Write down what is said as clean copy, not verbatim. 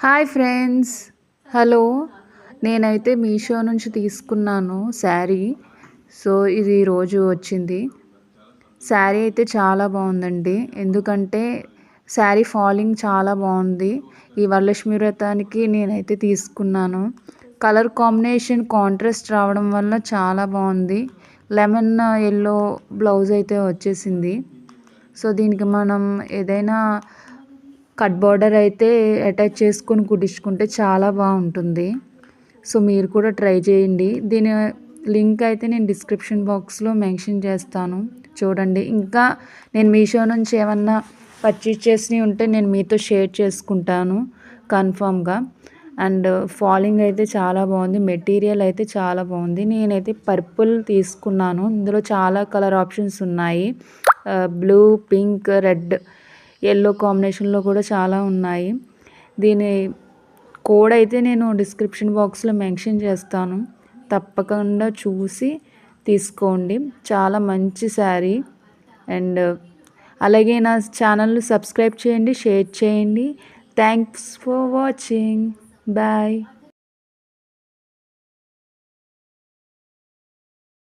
Hi friends. Hello. నేనైతే మీషో నుంచి తీసుకున్నాను శారీ. సో ఇది ఈరోజు వచ్చింది. శారీ అయితే చాలా బాగుందండి. ఎందుకంటే శారీ ఫాలింగ్ చాలా బాగుంది. ఈ వరలక్ష్మి వ్రతానికి నేనైతే తీసుకున్నాను. కలర్ కాంబినేషన్ కాంట్రాస్ట్ రావడం వల్ల చాలా బాగుంది. లెమన్ ఎల్లో బ్లౌజ్ అయితే వచ్చేసింది. సో దీనికి మనం ఏదైనా కట్ బార్డర్ అయితే అటాచ్ చేసుకొని కుట్టించుకుంటే చాలా బాగుంటుంది. సో మీరు కూడా ట్రై చేయండి. దీని లింక్ అయితే నేను డిస్క్రిప్షన్ బాక్స్లో మెన్షన్ చేస్తాను, చూడండి. ఇంకా నేను మీషో నుంచి ఏమన్నా పర్చేస్ చేసినవి ఉంటే నేను మీతో షేర్ చేసుకుంటాను కన్ఫామ్గా. అండ్ ఫాలింగ్ అయితే చాలా బాగుంది. మెటీరియల్ అయితే చాలా బాగుంది. నేనైతే పర్పుల్ తీసుకున్నాను. ఇందులో చాలా కలర్ ఆప్షన్స్ ఉన్నాయి. బ్లూ, పింక్, రెడ్, ఎల్లో కాంబినేషన్లో కూడా చాలా ఉన్నాయి. దీని కోడ్ అయితే నేను డిస్క్రిప్షన్ బాక్స్లో మెన్షన్ చేస్తాను, తప్పకుండా చూసి తీసుకోండి. చాలా మంచి శారీ. అండ్ అలాగే నా ఛానల్ని సబ్స్క్రైబ్ చేయండి, షేర్ చేయండి. Thanks for watching. బాయ్.